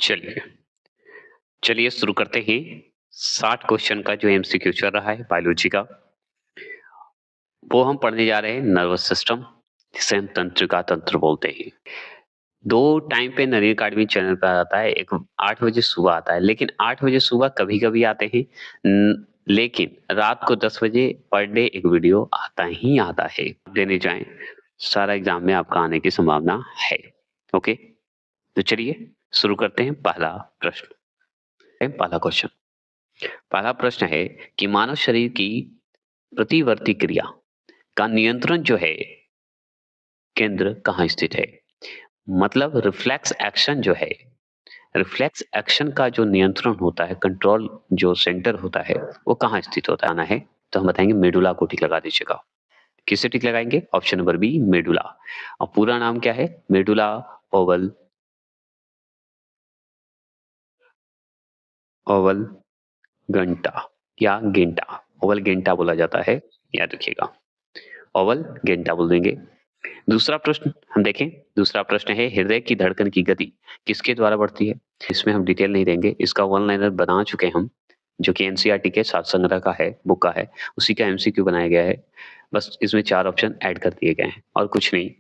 चलिए, चलिए शुरू करते हैं। 60 क्वेश्चन का जो एमसीक्यू चल रहा है बायोलॉजी का, वो हम पढ़ने जा रहे हैं नर्वस सिस्टम, जिसे हम तंत्रिका तंत्र बोलते हैं। 2 टाइम पे नरेन अकाडमी चैनल पर आता है, एक 8 बजे सुबह आता है, लेकिन 8 बजे सुबह कभी-कभी आते हैं लेकिन रात को 10 बजे पर डे एक वीडियो आता ही आता है। देने जाएँ, सारा एग्ज़ाम में आपका आने की संभावना है। ओके? तो चलिए शुरू करते हैं पहला प्रश्न। पहला क्वेश्चन। पहला प्रश्न है कि मानव शरीर की प्रतिवर्ती क्रिया का नियंत्रण जो है केंद्र कहाँ स्थित है? मतलब रिफ्लेक्स एक्शन जो है, रिफ्लेक्स एक्शन का जो नियंत्रण होता है, कंट्रोल जो सेंटर होता है, वो कहाँ स्थित होता है? आना है तो हम बताएंगे मेडुला को टिक लगा दीजिएगा। किससे टिक लगाएंगे? Option number B medulla. और पूरा नाम क्या है? मेडुला ओवल ओवल गंटा या गेंटा, ओवल गेंटा बोला जाता है, याद रखिएगा। ओवल गेंटा बोल देंगे। दूसरा प्रश्न हम देखें। दूसरा प्रश्न है हृदय की धड़कन की गति किसके द्वारा बढ़ती है? इसमें हम डिटेल नहीं देंगे, इसका वन लाइनर बना चुके हैं हम, जो कि एनसीईआरटी के सात संग्रह का है, बुक का है, उसी का एमसीक्यू बनाया गया है। बस इसमें 4 ऑप्शन ऐड कर दिए गए हैं और कुछ नहीं।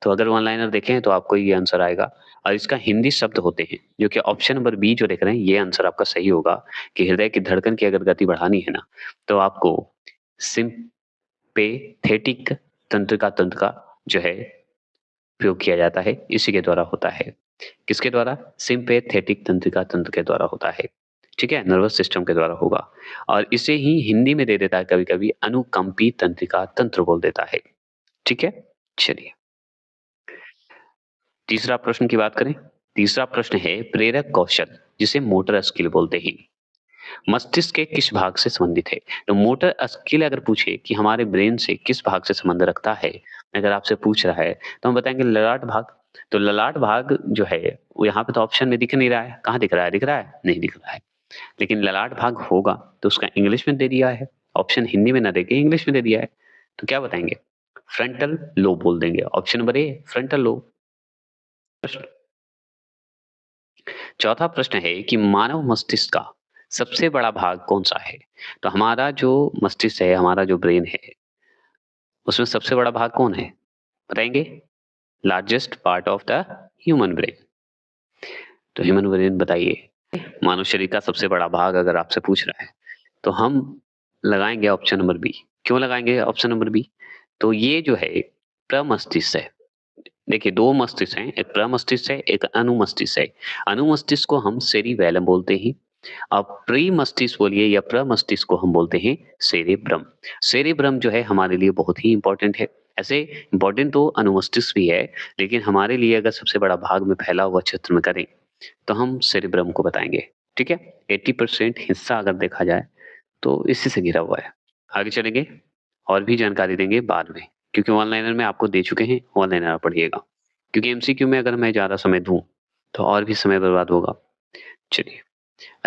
तो अगर वन लाइनर देखें तो आपको ये आंसर आएगा और इसका हिंदी शब्द होते हैं, जो कि ऑप्शन नंबर बी जो देख रहे हैं, ये आंसर आपका सही होगा कि हृदय की धड़कन की अगर गति बढ़ानी है ना, तो आपको सिम्पेथेटिक तंत्रिका तंत्र का जो है प्रयोग किया जाता है, इसी के द्वारा होता है। किसके द्वारा? सिम्पैथेटिक तंत्रिका तंत्र के द्वारा होता है। ठीक है? नर्वस सिस्टम के द्वारा होगा और इसे ही हिंदी में दे देता है कभी-कभी अनुकंपी तंत्रिका तंत्र बोल देता है। ठीक है? चलिए, तीसरा प्रश्न की बात करें। तीसरा प्रश्न है प्रेरक कौशल, जिसे मोटर स्किल बोलते हैं, मस्तिष्क के किस भाग से संबंधित है? तो मोटर स्किल अगर पूछे कि हमारे ब्रेन से किस भाग से संबंध रखता है, अगर आपसे पूछ रहा है, तो हम बताएँगे ललाट भाग। तो ललाट भाग जो है, वो यहाँ पे तो ऑप्शन में दिख नहीं रहा है। कहाँ दिख रहा है? दिख रहा है? नहीं दिख रहा है। लेकिन ललाट भाग होगा, तो उसका इंग्लिश में दे दिया है। ऑप्शन हिंदी में ना देके इंग्लिश में दे दिया है। तो क्या बताएँगे? फ्रंटल लोब बोल देंगे। Option number A frontal lobe. प्रश्न चौथा प्रश्न है कि मानव मस्तिष्क का सबसे बड़ा भाग कौन-सा है? तो हमारा जो मस्तिष्क है, हमारा जो ब्रेन है, उसमें सबसे बड़ा भाग कौन है? बताएँगे? Largest part of the human brain. तो ह्यूमन ब्रेन बताइए, मानव शरीर का सबसे बड़ा भाग अगर आपसे पूछ रहा है, तो हम लगाएँगे ऑप्शन नंबर बी। क्यों लगाएँगे ऑप्शन नंबर बी? तो ये जो है प्रमस्तिष्क है। देखिए 2 मस्तिष्क हैं, एक प्रमस्तिष्क है, एक अनुमस्तिष्क है। अनुमस्तिष्क को हम सेरिबैलम बोलते हैं। अब प्री मस्तिष्क बोलिए या प्रमस्तिष्क को हम बोलते हैं सेरेब्रम। सेरेब्रम जो है हमारे लिए बहुत ही इंपॉर्टेंट है। ऐसे इंपॉर्टेंट तो अनुमस्तिष्क भी है, लेकिन हमारे लिए अगर सबसे बड़ा भाग में फैला हुआ क्षेत्र में करें, तो हम सेरेब्रम को बताएँगे। ठीक है? 80% हिस्सा अगर देखा जाए, तो इसी से घिरा हुआ है। आगे चलेंगे और भी जानकारी देंगे बाद में, क्योंकि वन लाइनर में आपको दे चुके हैं, वन लाइनर आप पढ़िएगा। क्योंकि एमसीक्यू में अगर मैं ज़्यादा समय दूँ, तो और भी समय बर्बाद होगा। चलिए,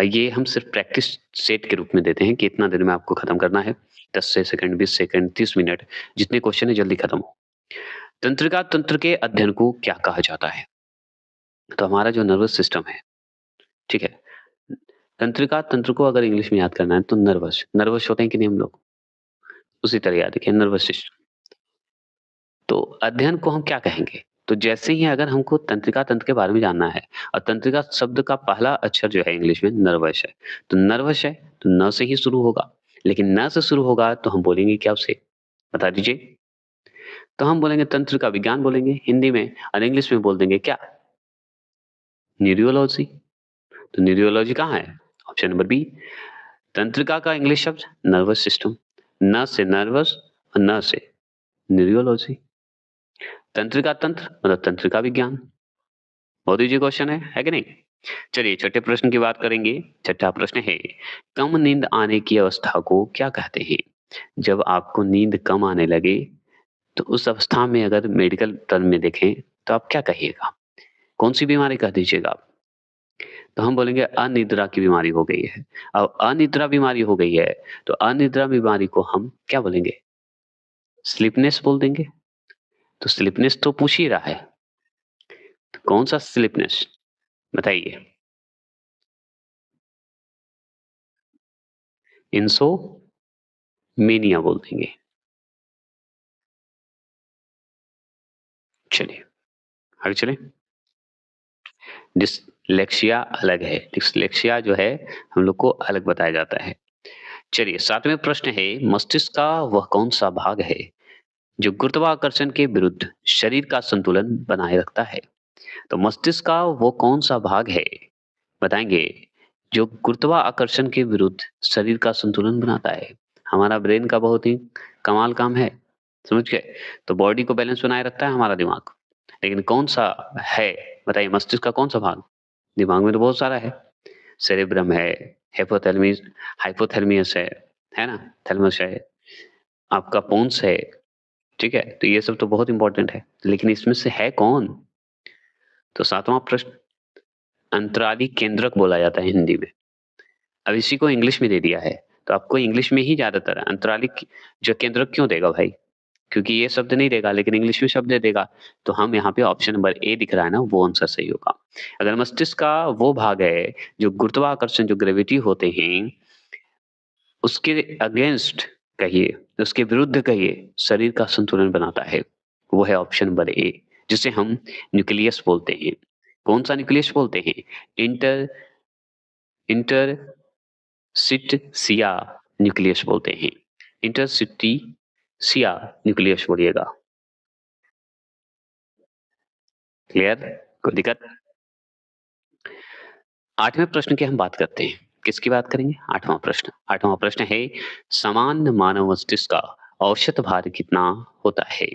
ये हम सिर्फ प्रैक्टिस सेट के रूप में देते हैं कि इतना देर में आपको खत्म करना है। 10 से सेकंड, 20 सेकंड, 30 मिनट, जितने क्वेश्चन है जल्दी खत्म हो। तंत्रिका तंत्र के अध्ययन को क्या कहा जाता है? तो हमारा जो नर्वस सिस्टम है, ठीक है? तंत्रिका तंत्र को अगर इंग्लिश में याद करना है तो नर्वस, नर्वस होते हैं कि नहीं हम लोग? उसी तरह याद रखिए नर्वस सिस्टम। तो अध्ययन को हम क्या कहेंगे? तो जैसे ही अगर हमको तंत्रिका तंत्र के बारे में जानना है और तंत्रिका शब्द का पहला अक्षर जो है इंग्लिश में नर्वस है। तो नर्वस है तो न से ही शुरू होगा। लेकिन न से शुरू होगा तो हम बोलेंगे क्या उसे? बता दीजिए। तो हम बोलेंगे तंत्र का विज्ञान बोलेंगे हिंदी में और इंग्लिश में बोल देंगे क्या? न्यूरोलॉजी। तो न्यूरोलॉजी कहाँ है? Option number B. तंत्रिका का इंग्लिश शब्द नर्वस सिस्टम। न से नर्वस और न से न्यूरोलॉजी। तंत्रिका तंत्र मतलब तंत्रिका विज्ञान। बहुत ईजी क्वेश्चन है कि नहीं? चलिए छठे प्रश्न की बात करेंगे। छठा प्रश्न है कम नींद आने की अवस्था को क्या कहते हैं? जब आपको नींद कम आने लगे, तो उस अवस्था में अगर मेडिकल टर्म में देखें, तो आप क्या कहिएगा? कौन-सी बीमारी कह दीजिएगा आप? तो हम बोलेंगे अनिद्रा की बीमारी हो गई है। अब अनिद्रा बीमारी हो गई है, तो अनिद्रा बीमारी को हम क्या बोलेंगे? स्लीपनेस बोल देंगे। तो स्लीपनेस तो पूछ ही रहा है, तो कौन-सा स्लीपनेस? बताइए। इंसोमेनिया बोल देंगे। चलिए, आगे चलें? डिसलेक्सिया अलग है, डिसलेक्सिया जो है हम लोग को अलग बताया जाता है। चलिए 7वें प्रश्न है, मस्तिष्क का वह कौन-सा भाग है जो गुरुत्वाकर्षण के विरुद्ध शरीर का संतुलन बनाए रखता है? तो मस्तिष्क का वो कौन-सा भाग है, बताएँगे, जो गुरुत्वाकर्षण के विरुद्ध शरीर का संतुलन बनाता है? हमारा ब्रेन का बहुत ही कमाल काम है, समझ गए? तो बॉडी को बैलेंस बनाए रखता है हमारा दिमाग। लेकिन कौन-सा है, बताइए मस्तिष्क का कौन-सा भाग? दिमाग में तो बहुत सारा है, सेरेब्रम है, हिपोथैलेमस हाइपोथैलेमस है ना? थैलेमस है, आपका पोन्स है, ठीक है? तो ये सब तो बहुत इम्पोर्टेंट है, लेकिन इसमें से है कौन? तो 7वां प्रश्न, अंतराली केंद्रक बोला जाता है हिंदी में। अब इसी को इंग्लिश में दे दिया है, तो आपको इंग्लिश में ही ज़्यादातर अंतराली जो केंद्रक क्यों देगा भाई? क्योंकि ये शब्द नहीं देगा, लेकिन इंग्लिश में शब्द दे देगा। तो हम यहाँ पे ऑप्शन नंबर ए दिख रहा है ना, वो आंसर सही होगा। अगर मस्तिष्क का वो भाग है, जो गुरुत्वाकर्षण जो ग्रेविटी होते हैं, उसके अगेंस्ट कहिए, उसके विरुद्ध कहिए, शरीर का संतुलन बनाता है। वो है ऑप्शन नंबर ए, जिसे हम न्यूक्लियस बोलते हैं। कौन-सा न्यूक्लियस बोलते हैं? इंटर इंटरस्टिशिया न्यूक्लियस बोलते हैं। इंटरस्टिशिया न्यूक्लियस बोलिएगा। क्लियर? कोई दिक्कत? 8वें प्रश्न की हम बात करते हैं। किसकी बात करेंगे? 8वां प्रश्न। 8वां प्रश्न है, सामान्य मानव मस्तिष्क का औसत भार कितना होता है?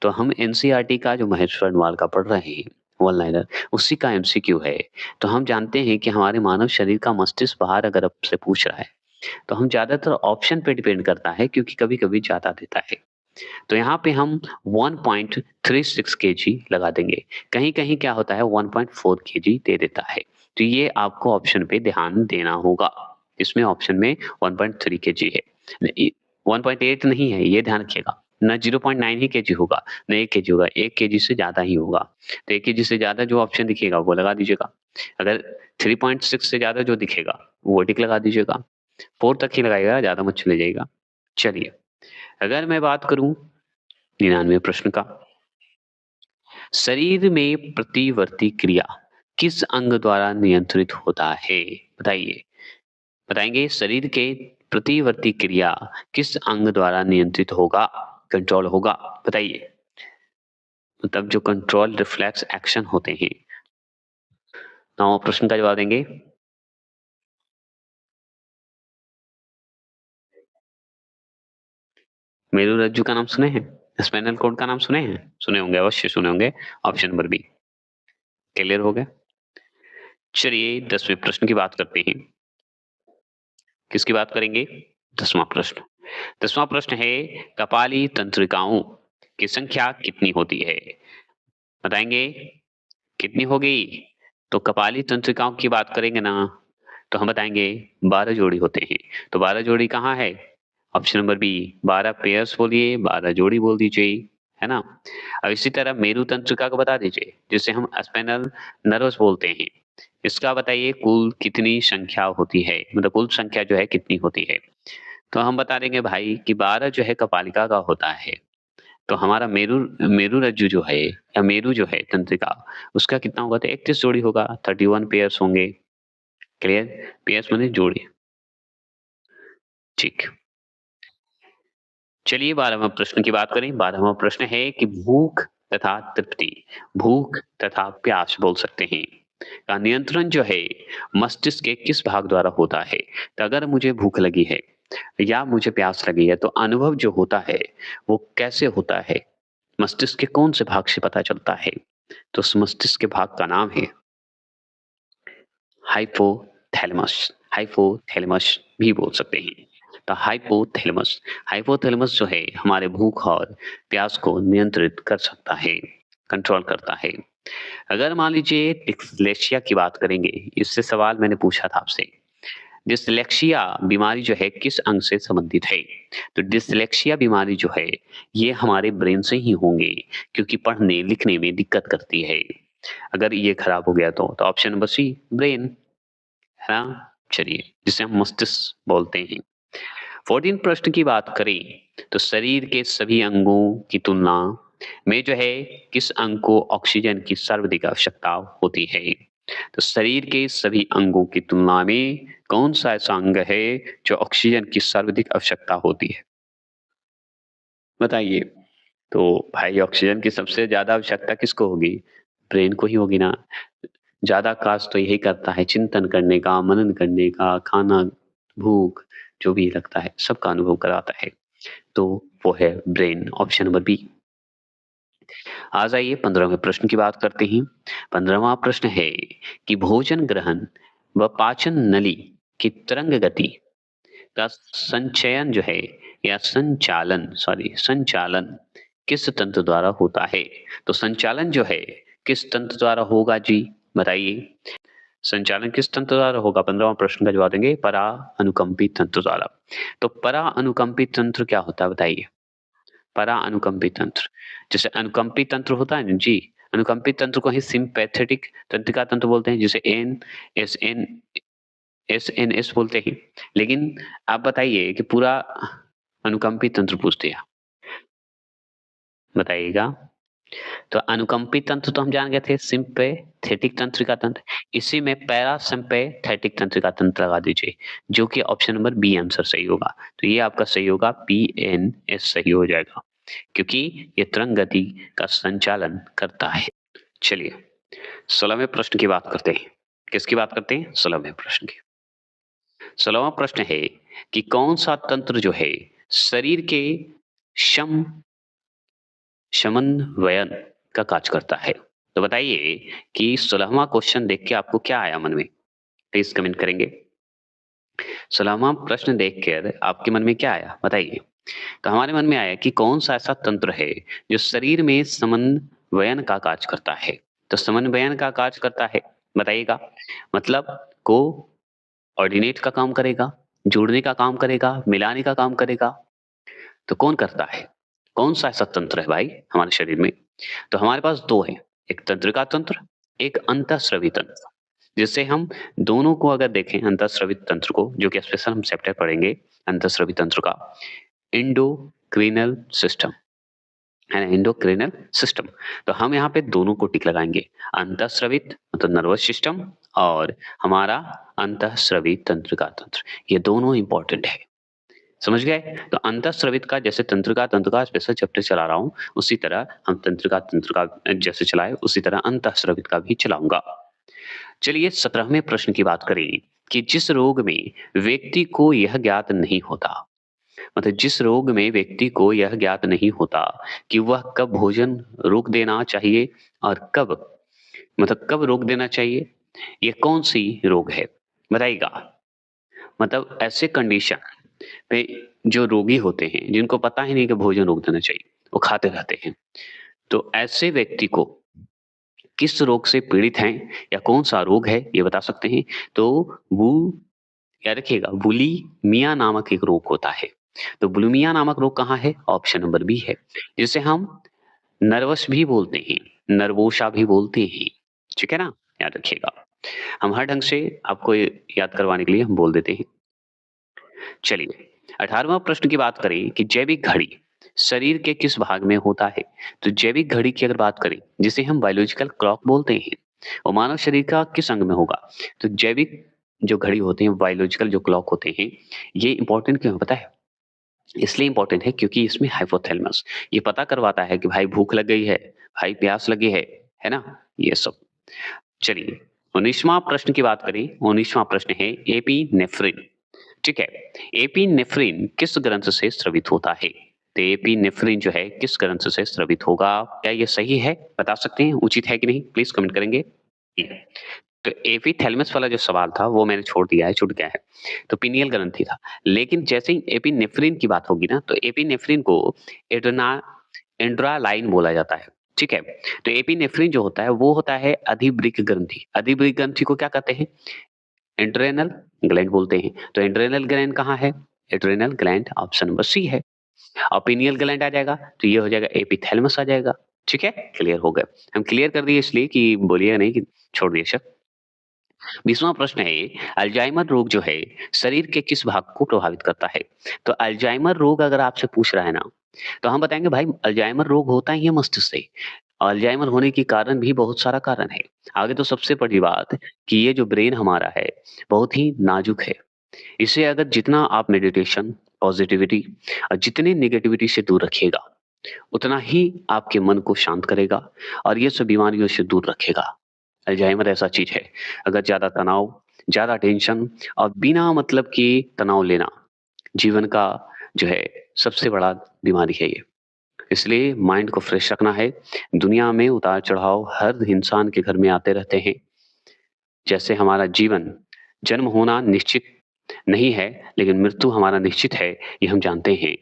तो हम एनसीईआरटी का जो महेश वर्णवाल का पढ़ रहे हैं, वन लाइनर, उसी का एमसीक्यू है। तो हम जानते हैं कि हमारे मानव शरीर का मस्तिष्क भार अगर आपसे पूछ रहा है, तो हम ज़्यादातर ऑप्शन पे डिपेंड करता है, क्योंकि कभी-कभी ज़्यादा देता है। तो यहाँ पे हम 1.36 केजी लगा देंगे। कहीं-कहीं क्या होता है, 1.4 केजी दे देता है। तो ये आपको ऑप्शन पे ध्यान देना होगा। इसमें ऑप्शन में 1.3 केजी है। नहीं, 1.8 नहीं है, ये ध्यान रखिएगा। ना 0.9 ही केजी होगा, ना 1 केजी होगा, 1 केजी से ज़्यादा ही होगा। तो 1 केजी से ज़्यादा जो ऑप्शन दिखेगा वो लगा दीजिएगा। अगर 3.6 से ज़्यादा जो दिखेगा, वो टिक लगा दीजिएगा। 4 तक ही लगाइएगा, ज़्यादा मत चले जाइएगा। चलिए, अगर मैं बात करूँ 99 प्रश्न का, शरीर में प्रतिवर्ती क्रिया किस अंग द्वारा नियंत्रित होता है? बताइए। बताएँगे शरीर के प्रतिवर्ती क्रिया किस अंग द्वारा नियंत्रित होगा, कंट्रोल होगा? बताइए। मतलब जो कंट्रोल रिफ्लेक्स एक्शन होते हैं। 9वां प्रश्न का जवाब देंगे। मेरुरज्जु का नाम सुने हैं? स्पाइनल कॉर्ड का नाम सुने हैं? सुने होंगे, अवश्य सुने होंगे। Option number B. क्लियर हो गया? चलिए 10वें प्रश्न की बात करते हैं। किसकी बात करेंगे? 10वां प्रश्न। 10वां प्रश्न है, कपाली तंत्रिकाओं की संख्या कितनी होती है? बताएँगे कितनी होगी? तो कपाली तंत्रिकाओं की बात करेंगे ना, तो हम बताएँगे 12 जोड़ी होते हैं। तो 12 जोड़ी कहाँ है? ऑप्शन नंबर बी, 12 पेयर्स बोलिए, 12 जोड़ी बोल दीजिए, है ना? अब इसी तरह मेरु तंत्रिका को बता दीजिए, जिसे हम स्पाइनल नर्व्स बोलते हैं। इसका बताइए कुल कितनी संख्या होती है? मतलब कुल संख्या जो है कितनी होती है? तो हम बता देंगे भाई कि 12 जो है कपालिका का होता है। तो हमारा मेरुरज्जु जो है या मेरु जो है तंत्रिका, उसका कितना होगा? तो 31 जोड़ी होगा, 31 पेयर्स होंगे। क्लियर? पेयर्स माने जोड़ी। ठीक। चलिए 12वां प्रश्न की बात करें। 12वां प्रश्न है कि भूख तथा तृप्ति, भूख तथा प्यास बोल सकते हैं, का नियंत्रण जो है मस्तिष्क के किस भाग द्वारा होता है? तो अगर मुझे भूख लगी है या मुझे प्यास लगी है, तो अनुभव जो होता है वो कैसे होता है? मस्तिष्क के कौन से भाग से पता चलता है? तो उस मस्तिष्क के भाग का नाम है हाइपोथैलेमस। हाइपोथैलेमस भी बोल सकते हैं। तो हाइपोथैलेमस, हाइपोथैलेमस जो है हमारे भूख और प्यास को नियंत्रित कर सकता है, कंट्रोल करता है। अगर मान लीजिए डिस्लेक्सिया की बात करेंगे, इससे सवाल मैंने पूछा था आपसे। डिस्लेक्सिया बीमारी जो है किस अंग से संबंधित है? तो डिस्लेक्सिया बीमारी जो है ये हमारे ब्रेन से ही होंगे, क्योंकि पढ़ने लिखने में दिक्कत करती है। अगर ये खराब हो गया तो ऑप्शन नंबर सी, ब्रेन, है ना? चलिए, जिसे हम मस्तिष्क बोलते हैं। 14 प्रश्न की बात करें तो शरीर के सभी अंगों की तुलना में जो है किस अंग को ऑक्सीजन की सर्वाधिक आवश्यकता होती है? तो शरीर के सभी अंगों की तुलना में कौन-सा ऐसा अंग है जो ऑक्सीजन की सर्वाधिक आवश्यकता होती है? बताइए। तो भाई ऑक्सीजन की सबसे ज़्यादा आवश्यकता किसको होगी? ब्रेन को ही होगी ना। ज़्यादा काज तो यही करता है चिंतन करने का, मनन करने का, खाना, भूख जो भी लगता है सबका अनुभव कराता है। तो वो है ब्रेन ऑप्शन नंबर बी। आ जाइए 15वें प्रश्न की बात करते हैं। 15वां प्रश्न है कि भोजन ग्रहण व पाचन नली की तरंग गति का संचयन जो है या संचालन किस तंत्र द्वारा होता है? तो संचालन जो है किस तंत्र द्वारा होगा जी? बताइए। संचालन किस तंत्र द्वारा होगा? 15वां प्रश्न का जवाब देंगे परा अनुकंपी तंत्र द्वारा। तो परा अनुकंपी तंत्र क्या होता है बताइए? परा अनुकंपी तंत्र। जैसे अनुकंपी तंत्र होता है ना जी, अनुकंपी तंत्र को ही सिम्पैथेटिक तंत्रिका तंत्र बोलते हैं जिसे एसएनएस बोलते हैं। लेकिन आप बताइए कि पूरा अनुकंपी तंत्र पूछते हैं, बताइएगा? तो अनुकंपी तंत्र तो हम जान गए थे सिम्पैथेटिक तंत्रिका तंत्र। इसी में पैरासिम्पैथेटिक तंत्रिका तंत्र लगा दीजिए, जो कि ऑप्शन नंबर बी आंसर सही होगा। तो ये आपका सही होगा, पीएनएस सही हो जाएगा, क्योंकि ये तरंग गति का संचालन करता है। चलिए 16वें प्रश्न की बात करते हैं। किसकी बात करते हैं? 16वें प्रश्न की। 16वां प्रश्न है कि कौन-सा तंत्र जो है शरीर के शम समन्वयन का कार्य करता है? तो बताइए कि 16वां क्वेश्चन देख के आपको क्या आया मन में? प्लीज़ कमेंट करेंगे। 16वां प्रश्न देखकर आपके मन में क्या आया? बताइए। तो हमारे मन में आया कि कौन-सा ऐसा तंत्र है जो शरीर में समन्वयन का कार्य करता है? तो समन्वयन का कार्य करता है, बताइएगा? मतलब कोऑर्डिनेट का काम करेगा, जोड़ने का काम करेगा, मिलाने का काम करेगा। तो कौन करता है? कौन-सा ऐसा तंत्र है भाई हमारे शरीर में? तो हमारे पास 2 हैं, एक तंत्रिका तंत्र, एक अंतःस्रावी तंत्र। जिससे हम दोनों को अगर देखें अंतःस्रावी तंत्र को, जो कि स्पेशल हम चैप्टर पढ़ेंगे अंतःस्रावी तंत्र का, एंडोक्रिनल सिस्टम, है ना? एंडोक्रिनल सिस्टम। तो हम यहाँ पे दोनों को टिक लगाएँगे, अंतःस्रावित मतलब नर्वस सिस्टम और हमारा अंतःस्रावी तंत्रिका तंत्र, ये दोनों इम्पोर्टेंट है। समझ गए? तो अंतःस्रावित का जैसे तंत्रिका तंत्र का स्पेशल चैप्टर चला रहा हूँ, उसी तरह हम तंत्रिका तंत्र का जैसे चलाए, उसी तरह अंतःस्रावित का भी चलाऊँगा। चलिए 17वें प्रश्न की बात करें कि जिस रोग में व्यक्ति को यह ज्ञात नहीं होता, मतलब जिस रोग में व्यक्ति को यह ज्ञात नहीं होता कि वह कब भोजन रोक देना चाहिए और कब, मतलब कब रोक देना चाहिए, ये कौन-सी रोग है? बताइएगा? मतलब ऐसे कंडीशन पे जो रोगी होते हैं, जिनको पता ही नहीं कि भोजन रोक देना चाहिए, वो खाते रहते हैं। तो ऐसे व्यक्ति को किस रोग से पीड़ित हैं या कौन-सा रोग है, ये बता सकते हैं? तो वो याद रखिएगा बुलिमिया नामक एक रोग होता है। तो बुलिमिया नामक रोग कहाँ है? ऑप्शन नंबर बी है, जिसे हम नर्वस भी बोलते हैं, नर्वोशा भी बोलते हैं। ठीक है ना? याद रखिएगा। हम हर ढंग से आपको ये याद करवाने के लिए हम बोल देते हैं। चलिए 18वां प्रश्न की बात करें कि जैविक घड़ी शरीर के किस भाग में होता है? तो जैविक घड़ी की अगर बात करें, जिसे हम बायोलॉजिकल क्लॉक बोलते हैं, वो मानव शरीर का किस अंग में होगा? तो जैविक जो घड़ी होते हैं, बायोलॉजिकल जो क्लॉक होते हैं, ये इंपॉर्टेंट क्यों है पता है? इसलिए इंपॉर्टेंट है क्योंकि इसमें हाइपोथैलेमस ये पता करवाता है कि भाई भूख लग गई है, भाई प्यास लगी है ना? ये सब। चलिए 19वां प्रश्न की बात करें, 19वां प्रश्न है एपिनेफ्रिन। ठीक है, एपिनेफ्रिन किस ग्रंथ से स्रावित होता है? तो एपिनेफ्रिन जो है किस ग्रंथ से स्रावित होगा? क्या ये सही है? बता सकते हैं, उचित है कि नहीं? प्लीज कमेंट करेंगे। तो एपिथैलेमस वाला जो सवाल था वो मैंने छोड़ दिया है, छूट गया है। तो पीनियल ग्रंथि था। लेकिन जैसे ही एपिनेफ्रिन की बात होगी ना, तो एपिनेफ्रिन को एड्रेना एंड्रालाइन बोला जाता है। ठीक है? तो एपिनेफ्रिन जो होता है वो होता है अधिवृक्क ग्रंथि। अधिवृक्क ग्रंथि को क्या कहते हैं? एड्रेनल ग्लैंड बोलते हैं। तो एड्रेनल ग्लैंड कहाँ है? Adrenal gland option number C है। और पिनियल ग्लैंड आ जाएगा, तो ये हो जाएगा एपिथैलेमस आ जाएगा। ठीक है? क्लियर हो गया। हम क्लियर कर दिए इसलिए कि बोलिएगा नहीं कि छोड़ दिए सर। 20वां प्रश्न है, अल्जाइमर रोग जो है, शरीर के किस भाग को प्रभावित करता है? तो अल्जाइमर रोग अगर आपसे पूछ रहा है ना, तो हम बताएँगे भाई अल्जाइमर रोग होता ही है मस्तिष्क से। अल्जाइमर होने के कारण भी बहुत सारा कारण है। आगे तो सबसे बड़ी बात कि ये जो ब्रेन हमारा है, बहुत ही नाज़ुक है। इसे अगर जितना आप मेडिटेशन, पॉज़िटिविटी जितनी नेगेटिविटी से दूर रखिएगा, उतना ही आपके मन को शांत करेगा और ये सब बीमारियों से दूर रखेगा। अल्जाइमर ऐसा चीज़ है, अगर ज़्यादा तनाव, ज़्यादा टेंशन और बिना मतलब के तनाव लेना, जीवन का जो है सबसे बड़ा बीमारी है ये। इसलिए माइंड को फ्रेश रखना है। दुनिया में उतार-चढ़ाव हर इंसान के घर में आते रहते हैं। जैसे हमारा जीवन, जन्म होना निश्चित नहीं है, लेकिन मृत्यु हमारा निश्चित है, ये हम जानते हैं।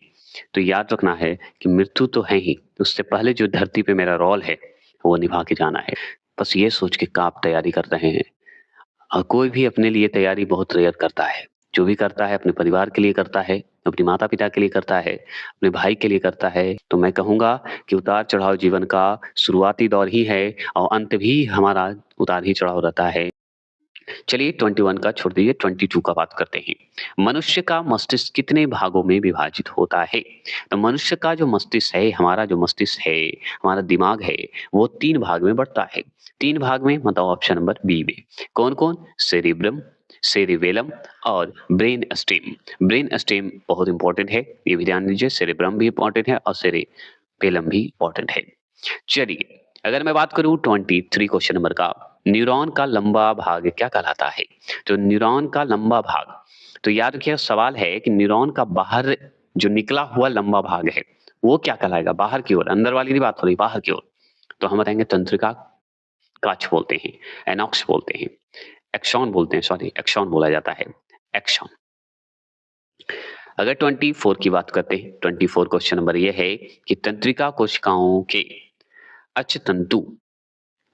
तो याद रखना है कि मृत्यु तो है ही, उससे पहले जो धरती पे मेरा रोल है, वो निभा के जाना है। बस ये सोच के का आप तैयारी कर रहे हैं। कोई भी अपने लिए तैयारी बहुत रेयर करता है। जो भी करता है अपने परिवार के लिए करता है, अपने माता-पिता के लिए करता है, अपने भाई के लिए करता है। तो मैं कहूँगा कि उतार-चढ़ाव जीवन का शुरुआती दौर ही है और अंत भी हमारा उतार ही चढ़ाव रहता है। चलिए 21 का छोड़ दीजिए 22 का बात करते हैं। मनुष्य का मस्तिष्क कितने भागों में विभाजित होता है? तो मनुष्य का जो मस्तिष्क है, हमारा जो मस्तिष्क है, हमारा दिमाग है, वो 3 भाग में बढ़ता है। 3 भाग में मतलब ऑप्शन नंबर बी में। कौन-कौन? सेरिब्रम, सेरिबेलम और ब्रेन स्टेम। ब्रेन स्टेम बहुत इंपॉर्टेंट है, ये भी ध्यान दीजिए। सेरिब्रम भी इंपॉर्टेंट है और सेरिबेलम भी इंपॉर्टेंट है। चलिए, अगर मैं बात करूँ 23 क्वेश्चन नंबर का, न्यूरॉन का लंबा भाग क्या कहलाता है? तो न्यूरॉन का लंबा भाग, तो याद रखिए सवाल है कि न्यूरॉन का बाहर जो निकला हुआ लंबा भाग है, वो क्या कहलाएगा? बाहर की ओर, अंदर वाली नहीं बात हो रही, बाहर की ओर। तो हम बताएँगे तंत्रिका काच बोलते हैं, एनॉक्स बोलते हैं, एक्सॉन बोलते हैं, सॉरी एक्सॉन बोला जाता है, एक्सॉन। अगर 24 की बात करते हैं, 24 क्वेश्चन नंबर ये है कि तंत्रिका कोशिकाओं के अचतंतु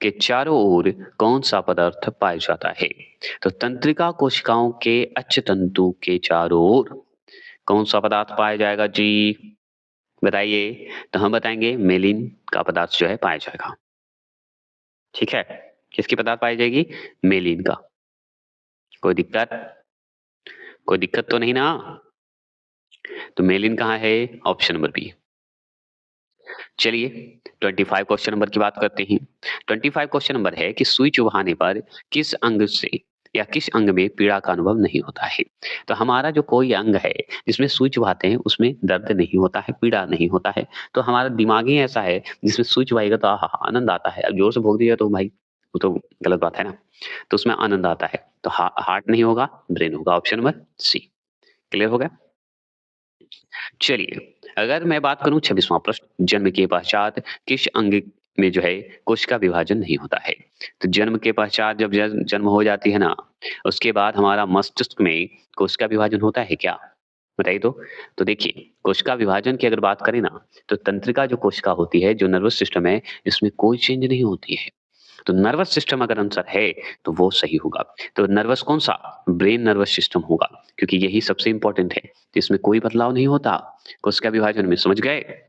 के चारों ओर कौन-सा पदार्थ पाया जाता है? तो तंत्रिका कोशिकाओं के अचतंतु के चारों ओर कौन-सा पदार्थ पाया जाएगा जी? बताइए। तो हम बताएँगे मेलिन का पदार्थ जो है पाया जाएगा। ठीक है? किसकी पदार्थ पाई जाएगी? मेलिन का। कोई दिक्कत? कोई दिक्कत तो नहीं ना? तो मेलिन कहाँ है? Option number B. चलिए 25 क्वेश्चन नंबर की बात करते हैं। 25 क्वेश्चन नंबर है कि सुई चुभाने पर किस अंग से या किस अंग में पीड़ा का अनुभव नहीं होता है? तो हमारा जो कोई अंग है जिसमें सुई चुभाते हैं उसमें दर्द नहीं होता है, पीड़ा नहीं होता है। तो हमारा दिमाग ही ऐसा है जिसमें सुई चुभाएगा तो आहा! आनंद आता है। अब जोर से भोंक दिया तो भाई वो तो गलत बात है ना। तो उसमें आनंद आता है। तो हार्ट नहीं होगा, ब्रेन होगा। ऑप्शन नंबर सी। क्लियर हो गया? चलिए, अगर मैं बात करूँ 26वां प्रश्न, जन्म के पश्चात किस अंग में जो है कोशिका विभाजन नहीं होता है? तो जन्म के पश्चात जब जन्म हो जाती है ना, उसके बाद हमारा मस्तिष्क में कोशिका विभाजन होता है क्या? बताइए तो? तो देखिए, कोशिका विभाजन की अगर बात करें ना, तो तंत्रिका जो कोशिका होती है, जो नर्वस सिस्टम है, इसमें कोई चेंज नहीं होती है। तो नर्वस सिस्टम अगर आंसर है, तो वो सही होगा। तो नर्वस कौन-सा? ब्रेन नर्वस सिस्टम होगा, क्योंकि यही सबसे इम्पोर्टेंट है। इसमें कोई बदलाव नहीं होता, कोशिका विभाजन में, समझ गए?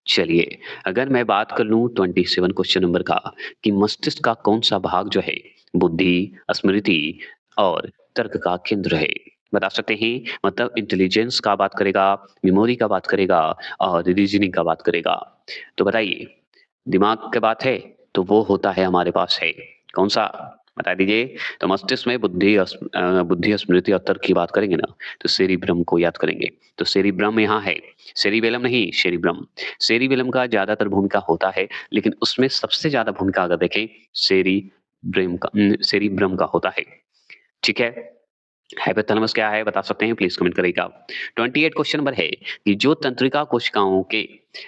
चलिए, अगर मैं बात कर लूँ 27 क्वेश्चन नंबर का कि मस्तिष्क का कौन-सा भाग जो है बुद्धि, स्मृति और तर्क का केंद्र है? बता सकते हैं? मतलब इंटेलिजेंस का बात करेगा, मेमोरी का बात करेगा और रीज़निंग का बात करेगा। तो बताइए, दिमाग की बात है, तो वो होता है हमारे पास है, कौन-सा? बता दीजिए। तो मस्तिष्क में बुद्धि, स्मृति और तर्क की बात करेंगे ना, तो सेरिब्रम को याद करेंगे। तो सेरिब्रम यहाँ है, सेरिबेलम नहीं, सेरिब्रम। सेरिबेलम का ज़्यादातर भूमिका होता है, लेकिन उसमें सबसे ज़्यादा भूमिका अगर देखें, सेरिब्रम का होता है। ठीक है? हाइपोथैलेमस क्या है बता सकते हैं? प्लीज़ कमेंट करिएगा। 28 क्वेश्चन नंबर है कि जो तंत्रिका कोशिकाओं के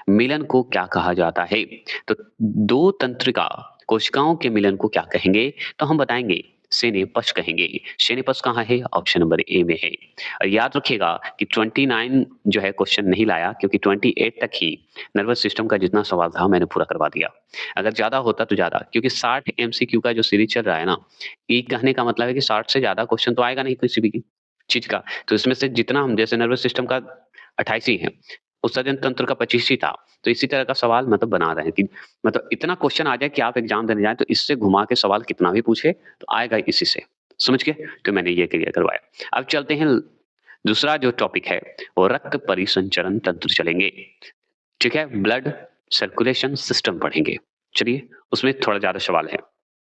मिलन को क्या कहा जाता है? तो 2 तंत्रिका कोशिकाओं के मिलन को क्या कहेंगे? तो हम बताएँगे सिनेप्स कहेंगे। सिनेप्स कहाँ है? ऑप्शन नंबर ए में है। और याद रखिएगा कि 29 जो है क्वेश्चन नहीं लाया क्योंकि 28 तक ही नर्वस सिस्टम का जितना सवाल था मैंने पूरा करवा दिया। अगर ज़्यादा होता तो ज़्यादा क्योंकि 60 एमसीक्यू का जो सीरीज़ चल रहा है ना, ये कहने का मतलब है कि 60 से ज़्यादा क्वेश्चन तो आएगा नहीं किसी भी चीज़ का। तो इसमें से जितना हम जैसे नर्वस सिस्टम का 88 ही है, उत्सर्जन तंत्र का 25 ही था। तो इसी तरह का सवाल मतलब बना रहे हैं कि मतलब इतना क्वेश्चन आ जाए कि आप एग्ज़ाम देने जाएँ तो इससे घुमा के सवाल कितना भी पूछे तो आएगा इसी से। समझ गए? तो मैंने ये क्लियर करवाया। अब चलते हैं दूसरा जो टॉपिक है वो रक्त परिसंचरण तंत्र चलेंगे। ठीक है? ब्लड सर्कुलेशन सिस्टम पढ़ेंगे। चलिए उसमें थोड़ा ज़्यादा सवाल है।